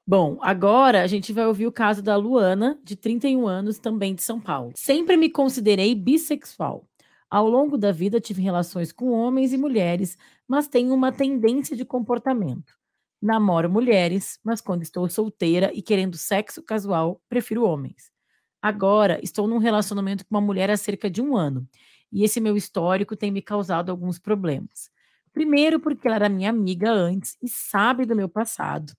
Bom, agora a gente vai ouvir o caso da Luana, de 31 anos, também de São Paulo. Sempre me considerei bissexual. Ao longo da vida tive relações com homens e mulheres, mas tenho uma tendência de comportamento. Namoro mulheres, mas quando estou solteira e querendo sexo casual, prefiro homens. Agora estou num relacionamento com uma mulher há cerca de 1 ano, e esse meu histórico tem me causado alguns problemas. Primeiro, porque ela era minha amiga antes e sabe do meu passado.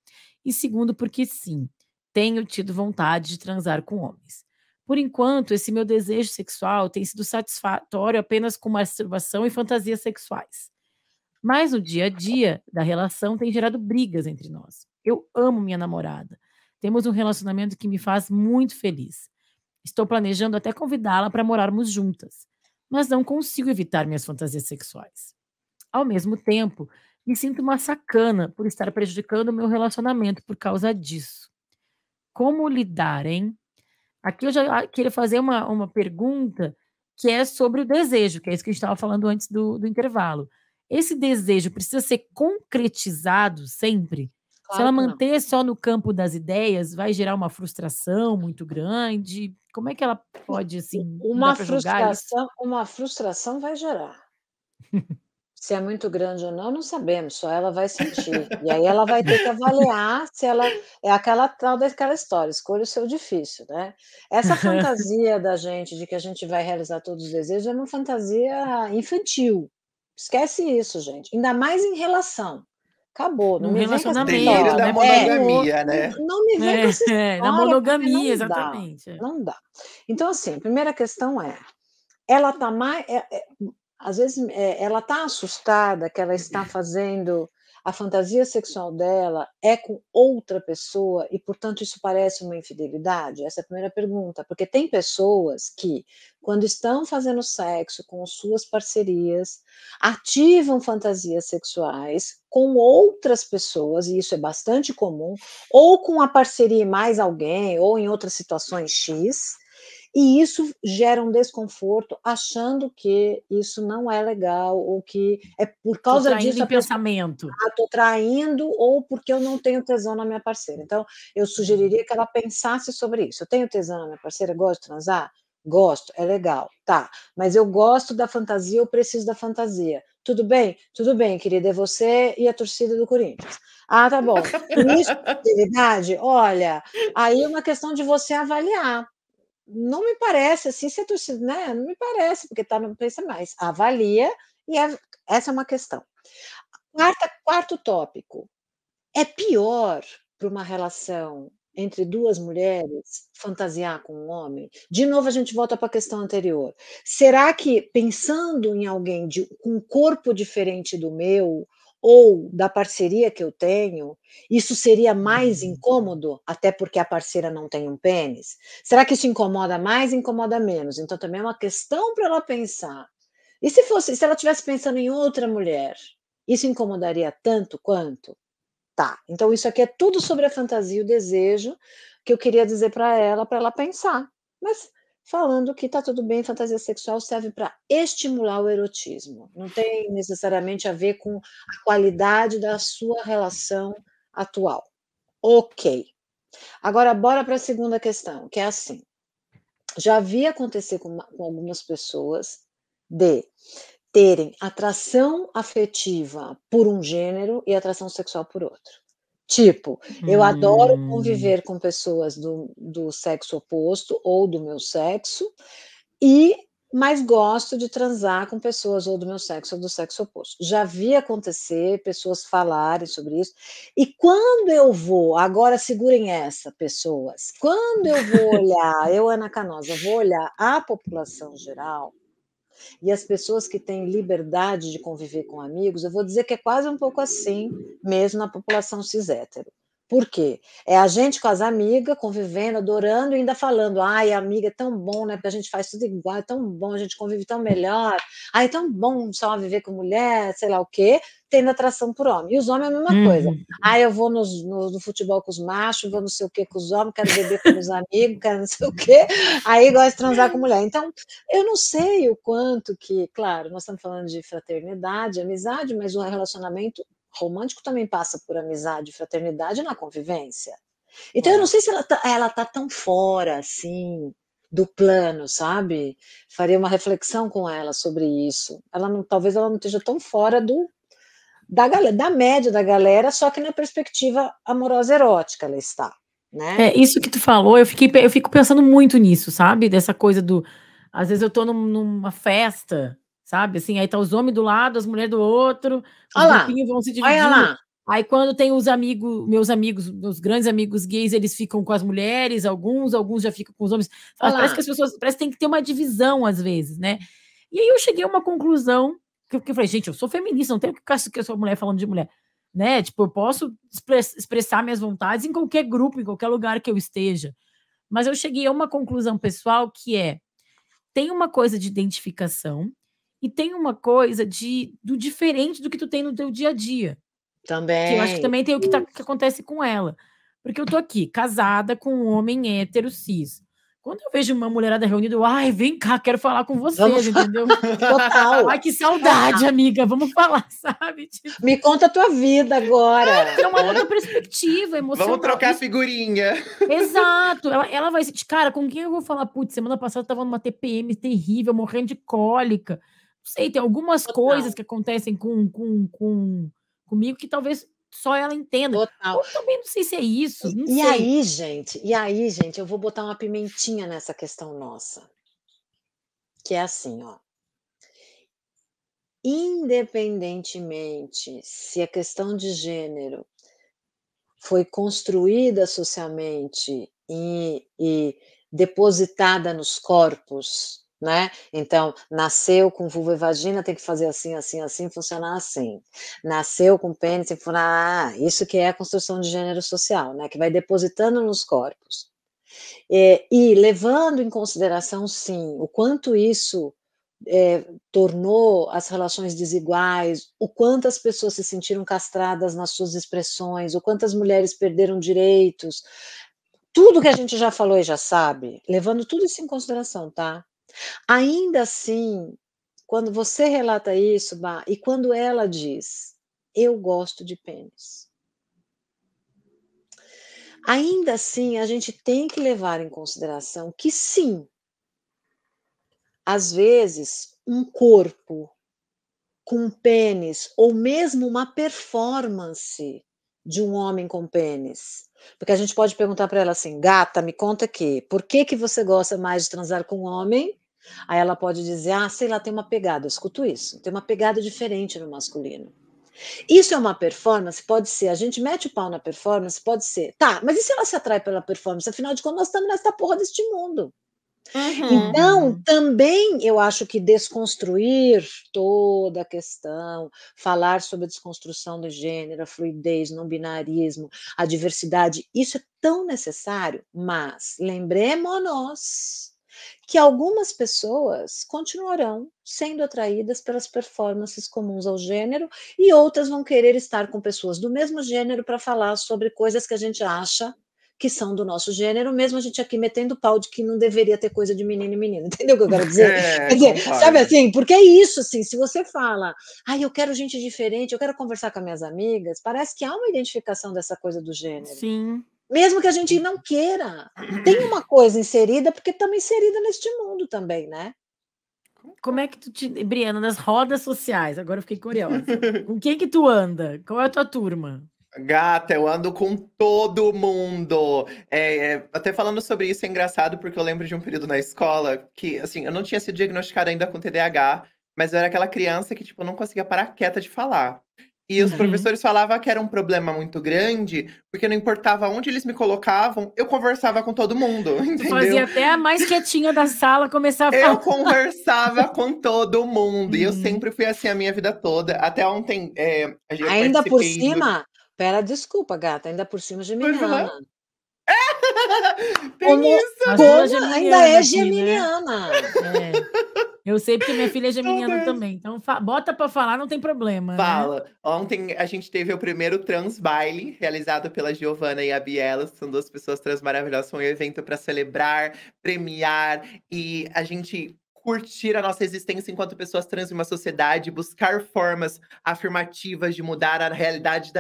E segundo, porque sim, tenho tido vontade de transar com homens. Por enquanto, esse meu desejo sexual tem sido satisfatório apenas com masturbação e fantasias sexuais. Mas no dia a dia da relação tem gerado brigas entre nós. Eu amo minha namorada. Temos um relacionamento que me faz muito feliz. Estou planejando até convidá-la para morarmos juntas, mas não consigo evitar minhas fantasias sexuais. Ao mesmo tempo, me sinto uma sacana por estar prejudicando o meu relacionamento por causa disso. Como lidar, hein? Aqui eu já queria fazer uma pergunta que é sobre o desejo, que é isso que a gente estava falando antes do intervalo. Esse desejo precisa ser concretizado sempre? Se ela Claro que não. manter só no campo das ideias, vai gerar uma frustração muito grande? Como é que ela pode, assim, não dá para julgar isso? Uma frustração vai gerar. Se é muito grande ou não, não sabemos, só ela vai sentir. E aí ela vai ter que avaliar se ela é aquela tal daquela história, escolha o seu difícil, né. Essa fantasia da gente de que a gente vai realizar todos os desejos é uma fantasia infantil. Esquece isso, gente, ainda mais em relação. Acabou, não Num me vem com essa Delírio relacionamento, da né, história. porque o monogamia, né. Não me vem com essa na história, porque monogamia, não dá, exatamente, é. não dá. Então, assim, a primeira questão é, ela tá mais às vezes, ela está assustada que ela está fazendo a fantasia sexual dela é com outra pessoa e, portanto, isso parece uma infidelidade? Essa é a primeira pergunta, porque tem pessoas que, quando estão fazendo sexo com suas parcerias, ativam fantasias sexuais com outras pessoas, e isso é bastante comum, ou com a parceria e mais alguém, ou em outras situações X, e isso gera um desconforto, achando que isso não é legal, ou que é por Tô causa traindo disso em a pessoa pensamento. estou traindo, ou porque eu não tenho tesão na minha parceira. Então, eu Uhum. sugeriria que ela pensasse sobre isso. Eu tenho tesão na minha parceira, gosto de transar? Gosto, é legal, tá. Mas eu gosto da fantasia, eu preciso da fantasia. Tudo bem? Tudo bem, querida, é você e a torcida do Corinthians. Ah, tá bom. E isso é fidelidade? Olha, aí é uma questão de você avaliar. Não me parece, assim, se a torcida, né, não me parece, porque tá, não pensa mais. Avalia, e essa é uma questão. Quarto tópico, é pior para uma relação entre 2 mulheres fantasiar com um homem? De novo a gente volta para a questão anterior. Será que pensando em alguém com um corpo diferente do meu, ou da parceria que eu tenho, isso seria mais Uhum. incômodo, até porque a parceira não tem um pênis? Será que isso incomoda mais, incomoda menos? Então também é uma questão para ela pensar. E se ela estivesse pensando em outra mulher, isso incomodaria tanto quanto? Tá, então isso aqui é tudo sobre a fantasia e o desejo, que eu queria dizer para ela pensar. Mas falando que tá tudo bem, fantasia sexual serve para estimular o erotismo, não tem necessariamente a ver com a qualidade da sua relação atual. Ok. Agora bora para a segunda questão, que é assim, já vi acontecer com algumas pessoas de terem atração afetiva por um gênero e atração sexual por outro. Tipo, eu adoro Hum. conviver com pessoas do sexo oposto ou do meu sexo, e mas gosto de transar com pessoas ou do meu sexo ou do sexo oposto. Já vi acontecer pessoas falarem sobre isso, e quando eu vou agora segurem essa, pessoas, quando eu vou olhar, eu, Ana Canosa, vou olhar a população geral, e as pessoas que têm liberdade de conviver com amigos, eu vou dizer que é quase um pouco assim, mesmo na população cis hétero. Por quê? É a gente com as amigas, convivendo, adorando e ainda falando: "Ai, amiga, é tão bom, né, porque a gente faz tudo igual, é tão bom, a gente convive tão melhor. Ai, é tão bom só viver com mulher", sei lá o quê, tendo atração por homem. E os homens é a mesma coisa. Uhum. "Ah, eu vou no futebol com os machos, vou não sei o quê com os homens, quero beber com meus amigos, quero não sei o quê", aí gosta de transar com mulher. Então, eu não sei o quanto que, claro, nós estamos falando de fraternidade, amizade, mas o relacionamento romântico também passa por amizade e fraternidade na convivência. Então eu não É. sei se ela tá tão fora, assim, do plano, sabe. Faria uma reflexão com ela sobre isso. Talvez ela não esteja tão fora da média da galera, só que na perspectiva amorosa erótica ela está, né. Isso que tu falou, eu fico pensando muito nisso, sabe, dessa coisa às vezes eu tô numa festa, sabe, assim, aí tá os homens do lado, as mulheres do outro, os Olha lá, grupinhos vão se olha dividindo, lá, aí quando tem meus grandes amigos gays, eles ficam com as mulheres, alguns já ficam com os homens, olha parece lá. que as pessoas parece que tem que ter uma divisão às vezes, né. E aí eu cheguei a uma conclusão, que eu falei: "Gente, eu sou feminista, não tenho que ficar que eu sou mulher falando de mulher". Né, tipo, eu posso expressar minhas vontades em qualquer grupo, em qualquer lugar que eu esteja. Mas eu cheguei a uma conclusão pessoal que tem uma coisa de identificação e tem uma coisa do diferente do que tu tem no teu dia a dia, que eu acho que Também. também tem o que acontece com ela. Porque eu tô aqui, casada com um homem hétero cis. Quando eu vejo uma mulherada reunida, eu: "Ai, vem cá, quero falar com Vamos vocês", fa entendeu? Total, "Ai, que saudade, amiga, vamos falar", sabe, tipo. me conta a tua vida agora, É uma né. outra perspectiva Vamos emocional. trocar figurinha. Exato. Ela vai sentir, cara, com quem eu vou falar? Putz, semana passada eu estava numa TPM terrível, morrendo de cólica. Não sei, tem algumas coisas Total, que acontecem comigo que talvez só ela entenda. total. Ou também não sei se é isso, não E sei. aí, gente, eu vou botar uma pimentinha nessa questão nossa, que é assim, ó, independentemente se a questão de gênero foi construída socialmente e depositada nos corpos, né, então, nasceu com vulva e vagina, tem que fazer assim, assim, assim, funcionar assim. Nasceu com pênis, tem que funcionar isso que é a construção de gênero social, né, que vai depositando nos corpos. E levando em consideração, sim, o quanto isso, tornou as relações desiguais, o quanto as pessoas se sentiram castradas nas suas expressões, o quanto as mulheres perderam direitos, tudo que a gente já falou e já sabe, levando tudo isso em consideração, tá. Ainda assim, quando você relata isso, Bah, e quando ela diz: "Eu gosto de pênis", ainda assim a gente tem que levar em consideração que sim, às vezes, um corpo com um pênis ou mesmo uma performance de um homem com pênis, porque a gente pode perguntar para ela assim: "Gata, me conta aqui, por que que você gosta mais de transar com um homem?" Aí ela pode dizer: "Ah, sei lá, tem uma pegada", eu escuto isso, "tem uma pegada diferente no masculino". Isso é uma performance? Pode ser, a gente mete o pau na performance? Pode ser. Tá, mas e se ela se atrai pela performance? Afinal de contas, nós estamos nessa porra deste mundo. Uhum. Então, Uhum. também eu acho que desconstruir toda a questão, falar sobre a desconstrução do gênero, a fluidez, não binarismo, a diversidade, isso é tão necessário, mas lembremos-nos que algumas pessoas continuarão sendo atraídas pelas performances comuns ao gênero e outras vão querer estar com pessoas do mesmo gênero para falar sobre coisas que a gente acha que são do nosso gênero, mesmo a gente aqui metendo pau de que não deveria ter coisa de menino e menina, entendeu o que eu quero dizer? Quer É, dizer, sabe concordo. assim, porque é isso, assim, se você fala: "Ai, eu quero gente diferente, eu quero conversar com as minhas amigas", parece que há uma identificação dessa coisa do gênero, Sim. mesmo que a gente não queira. Tem uma coisa inserida, porque estamos inserida neste mundo também, né. Como é que Briana, nas rodas sociais, agora eu fiquei curiosa. Com quem que tu anda? Qual é a tua turma? Gata, eu ando com todo mundo. Até falando sobre isso é engraçado, porque eu lembro de um período na escola que, assim, eu não tinha sido diagnosticada ainda com TDAH, mas eu era aquela criança que, tipo, não conseguia parar quieta de falar. E os Uhum. professores falavam que era um problema muito grande, porque não importava onde eles me colocavam, eu conversava com todo mundo, Tu fazia entendeu? até a mais quietinha da sala começar a Eu falar. conversava com todo mundo, e eu Uhum. sempre fui assim a minha vida toda. Até ontem, eu Ainda por participei do. cima espera, desculpa gata, ainda por cima Pode geminiana. falar? Tem Como As isso! duas como ainda geminiana é aqui, né. geminiana. É. Eu sei porque minha filha é Meu geminiana Deus. também, então bota pra falar, não tem problema, né. Fala. Ontem a gente teve o primeiro trans baile, realizado pela Giovana e a Bielas, que são 2 pessoas trans maravilhosas. Foi um evento para celebrar, premiar e a gente curtir a nossa existência enquanto pessoas trans em uma sociedade, buscar formas afirmativas de mudar a realidade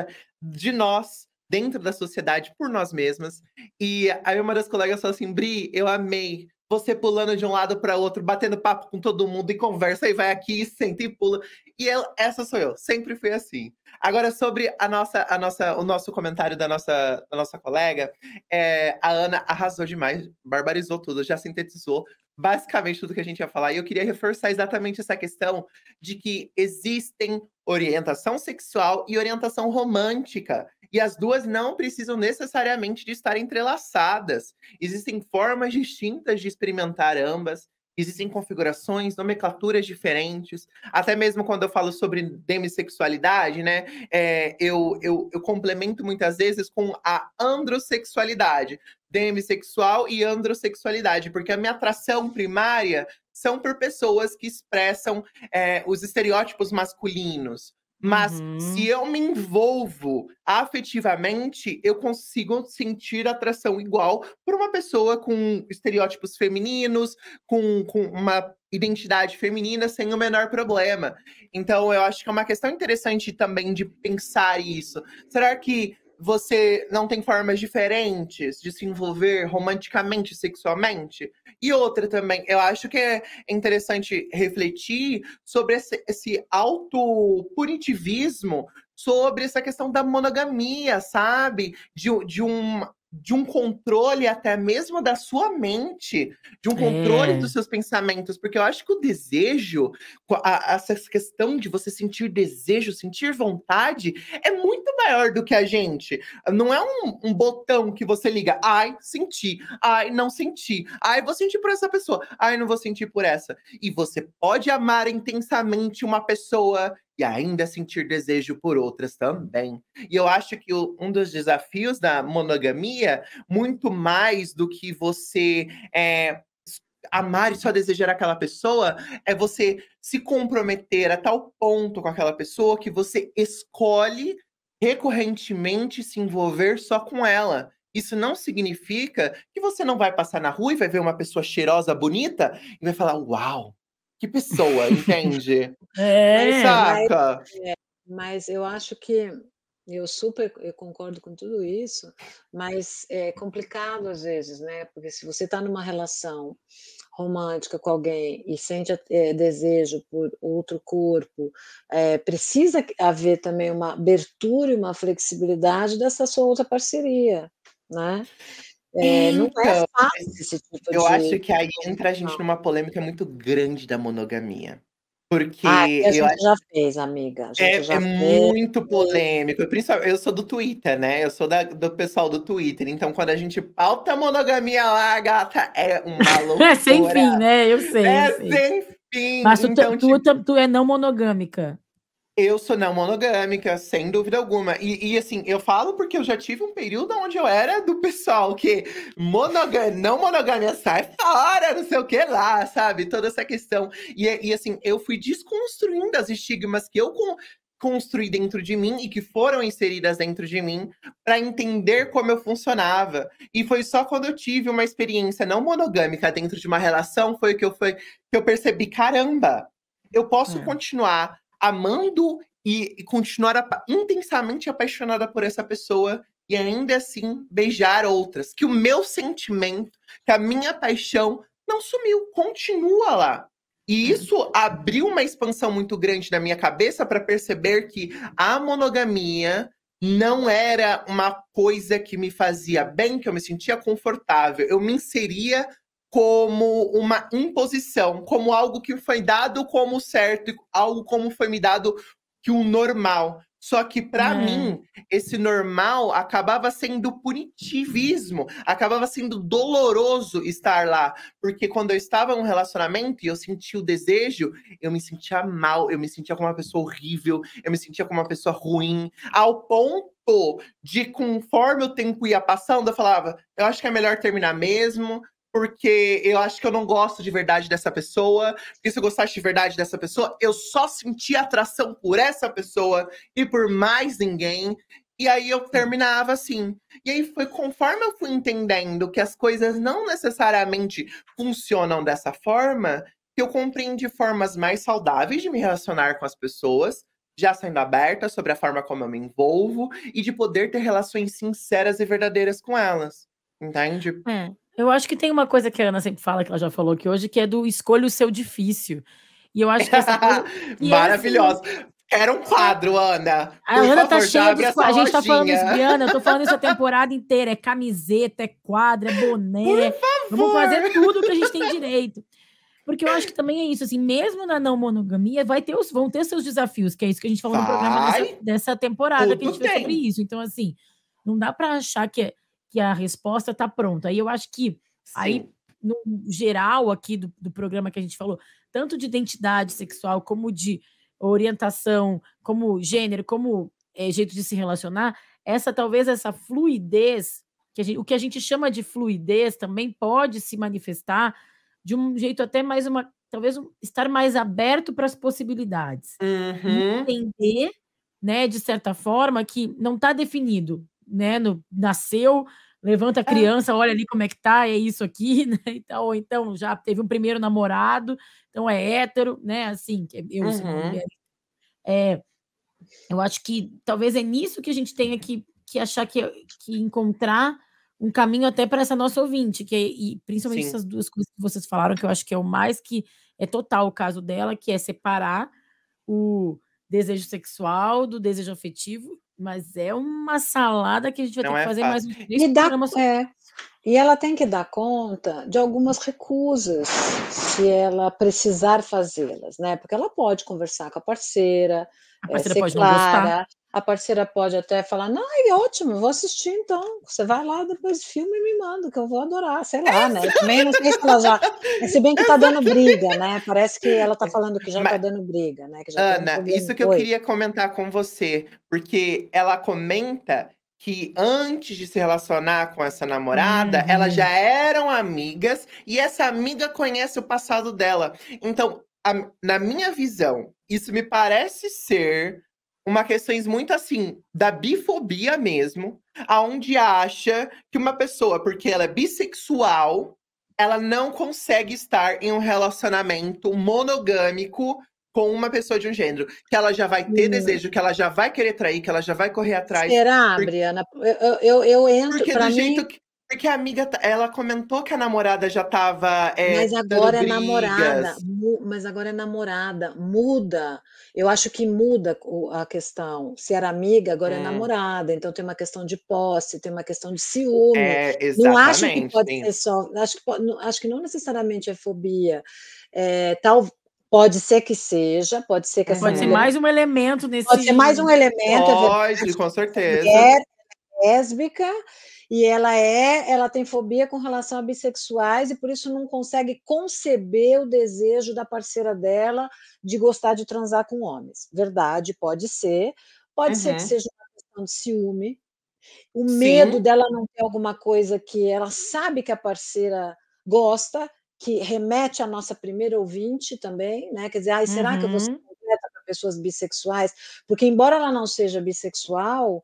de nós, dentro da sociedade por nós mesmas. E aí uma das colegas falou assim: Bri, eu amei você pulando de um lado para outro, batendo papo com todo mundo e conversa, e vai aqui, e senta e pula. E essa sou eu, sempre fui assim. Agora, sobre o nosso comentário da nossa colega, a Ana arrasou demais, barbarizou tudo, já sintetizou basicamente tudo que a gente ia falar. E eu queria reforçar exatamente essa questão de que existem orientação sexual e orientação romântica. E as duas não precisam necessariamente de estar entrelaçadas. Existem formas distintas de experimentar ambas. Existem configurações, nomenclaturas diferentes. Até mesmo quando eu falo sobre demissexualidade, né? Eu complemento muitas vezes com a androssexualidade. Demissexual e androssexualidade. Porque a minha atração primária são por pessoas que expressam os estereótipos masculinos. Mas se eu me envolvo afetivamente, eu consigo sentir atração igual por uma pessoa com estereótipos femininos, com uma identidade feminina, sem o menor problema. Então, eu acho que é uma questão interessante também de pensar isso. Será que você não tem formas diferentes de se envolver romanticamente, sexualmente? E outra também, eu acho que é interessante refletir sobre esse autopunitivismo, sobre essa questão da monogamia, sabe? De um controle até mesmo da sua mente, de um controle dos seus pensamentos, porque eu acho que o desejo, essa questão de você sentir desejo, sentir vontade, é muito maior do que a gente. Não é um botão que você liga, ai, senti, ai, não senti, ai, vou sentir por essa pessoa, ai, não vou sentir por essa. E você pode amar intensamente uma pessoa e ainda sentir desejo por outras também. E eu acho que um dos desafios da monogamia, muito mais do que você amar e só desejar aquela pessoa, é você se comprometer a tal ponto com aquela pessoa que você escolhe recorrentemente se envolver só com ela. Isso não significa que você não vai passar na rua e vai ver uma pessoa cheirosa, bonita, e vai falar, uau, que pessoa, entende? Mas saca? Mas eu acho que eu concordo com tudo isso, mas é complicado às vezes, né? Porque se você está numa relação romântica com alguém e sente desejo por outro corpo, precisa haver também uma abertura e uma flexibilidade dessa sua outra parceria, né? Não é Então, fácil esse tipo eu acho de que aí entra a gente numa polêmica muito grande da monogamia. Porque que a eu gente já fez, amiga, a gente É já fez. muito polêmico. Eu sou do Twitter, né? Eu sou do pessoal do Twitter. Então, quando a gente pauta a monogamia lá, gata, é uma É sem fim, loucura. né? Eu sei. É sem fim. Mas Então, tipo, tu é não monogâmica. eu sou não monogâmica, sem dúvida alguma. E assim, eu falo porque eu já tive um período onde eu era do pessoal que não monogâmia sai fora, não sei o que lá, sabe? Toda essa questão. E assim, eu fui desconstruindo as estigmas que eu construí dentro de mim e que foram inseridas dentro de mim para entender como eu funcionava. E foi só quando eu tive uma experiência não monogâmica dentro de uma relação que eu percebi, caramba, eu posso continuar amando e continuar intensamente apaixonada por essa pessoa e ainda assim beijar outras. Que o meu sentimento, que a minha paixão não sumiu, continua lá. E isso abriu uma expansão muito grande na minha cabeça para perceber que a monogamia não era uma coisa que me fazia bem, que eu me sentia confortável. Eu me inseria como uma imposição, como algo que foi dado como certo, algo como foi me dado que o normal. Só que para mim, esse normal acabava sendo punitivismo, acabava sendo doloroso estar lá, porque quando eu estava em um relacionamento e eu sentia o desejo, eu me sentia mal, eu me sentia como uma pessoa horrível, eu me sentia como uma pessoa ruim, ao ponto de, conforme o tempo ia passando, eu falava, eu acho que é melhor terminar mesmo, porque eu acho que eu não gosto de verdade dessa pessoa, porque se eu gostasse de verdade dessa pessoa, eu só sentia atração por essa pessoa e por mais ninguém. E aí eu terminava assim. E aí foi conforme eu fui entendendo que as coisas não necessariamente funcionam dessa forma, que eu compreendi formas mais saudáveis de me relacionar com as pessoas, já sendo aberta sobre a forma como eu me envolvo e de poder ter relações sinceras e verdadeiras com elas, entende? Eu acho que tem uma coisa que a Ana sempre fala, que ela já falou aqui hoje, que é do escolha o seu difícil. E eu acho que essa coisa que é assim, Maravilhosa. Era um quadro, Ana. a Por Ana tá favor, já cheia abre dos essa A gente tá falando isso, lojinha. Briana, eu tô falando isso a temporada inteira. É camiseta, é quadro, é boné. Vamos fazer tudo que a gente tem direito. Porque eu acho que também é isso, assim, mesmo na não monogamia, vão ter seus desafios, que é isso que a gente falou no programa dessa temporada que a gente fez sobre isso. Então, assim, não dá para achar que a resposta tá pronta. Aí eu acho que, aí, no geral aqui do programa que a gente falou, tanto de identidade sexual, como de orientação, como gênero, como jeito de se relacionar, talvez essa fluidez, o que a gente chama de fluidez também pode se manifestar de um jeito até mais talvez estar mais aberto para as possibilidades. Entender, né, de certa forma, que não está definido, né? Nasceu, levanta a criança, olha ali como é que tá, é isso aqui, né? Ou então já teve um primeiro namorado, então é hétero, né? Assim, eu sou uma mulher. Eu acho que talvez é nisso que a gente tenha que achar que encontrar um caminho até para essa nossa ouvinte, e principalmente essas duas coisas que vocês falaram, que eu acho que é o mais que é total o caso dela, que é separar o desejo sexual do desejo afetivo, mas é uma salada que a gente vai ter que fazer mais uns 3 programas. E ela tem que dar conta de algumas recusas, se ela precisar fazê-las, né? Porque ela pode conversar com a parceira ser pode clara, não gostar. A parceira pode até falar, não, é ótimo, eu vou assistir então, você vai lá depois do filme e me manda, que eu vou adorar, sei lá, né? Também não sei se ela já, se bem que tá dando briga, né? Parece que ela tá falando que já tá dando briga, né? Que já Ana, isso que eu queria comentar com você, porque ela comenta que antes de se relacionar com essa namorada, elas já eram amigas e essa amiga conhece o passado dela. Então, na minha visão, isso me parece ser uma questão muito assim, da bifobia mesmo, aonde acha que uma pessoa, porque ela é bissexual, ela não consegue estar em um relacionamento monogâmico com uma pessoa de um gênero, que ela já vai ter desejo, que ela já vai querer trair, que ela já vai correr atrás. Será, Briana? Eu entro, porque pra do mim... jeito que... Porque a amiga, ela comentou que a namorada já tava mas agora dando é namorada, brigas. mas agora é namorada, muda. Eu acho que muda a questão. Se era amiga, agora é namorada. Então tem uma questão de posse, tem uma questão de ciúme. Não acho que pode ser só. Acho que não necessariamente é fobia. Pode ser que seja, pode ser que essa pode ser mais um elemento nesse. Pode ser mais um elemento. Pode, com certeza. É lésbica. E ela tem fobia com relação a bissexuais e por isso não consegue conceber o desejo da parceira dela de gostar de transar com homens. Verdade, pode ser. Pode ser que seja uma questão de ciúme. O medo dela não ter alguma coisa que ela sabe que a parceira gosta, que remete à nossa primeira ouvinte também, né? Quer dizer, será que eu vou ser completa para pessoas bissexuais? Porque embora ela não seja bissexual,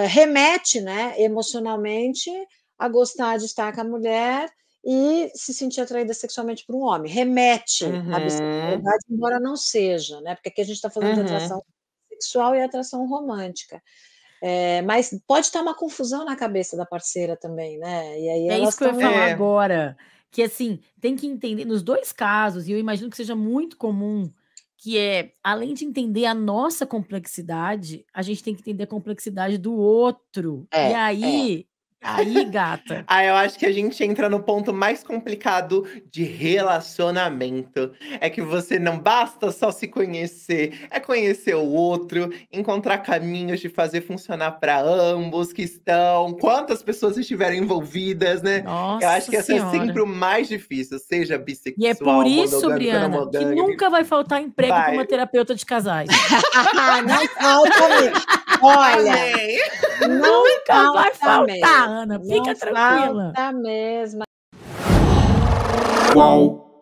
remete, né, emocionalmente a gostar de estar com a mulher e se sentir atraída sexualmente por um homem. Remete à bissexualidade, embora não seja, né? Porque aqui a gente está falando de atração sexual e atração romântica. Mas pode estar uma confusão na cabeça da parceira também, né? E aí isso que eu ia falar agora. Que assim, tem que entender, nos dois casos, e eu imagino que seja muito comum, que além de entender a nossa complexidade, a gente tem que entender a complexidade do outro. E aí, gata. Eu acho que a gente entra no ponto mais complicado de relacionamento. É que você não basta só se conhecer, é conhecer o outro, encontrar caminhos de fazer funcionar para ambos que estão, quantas pessoas estiverem envolvidas, né? Nossa Eu acho que essa senhora. é sempre o mais difícil, seja bissexual, e é por isso, monogâmico, Briana, que nunca vai faltar emprego para uma terapeuta de casais. Não falta mesmo. Olha, nunca vai faltar, Ana. Fica tranquila. Falta mesmo. Qual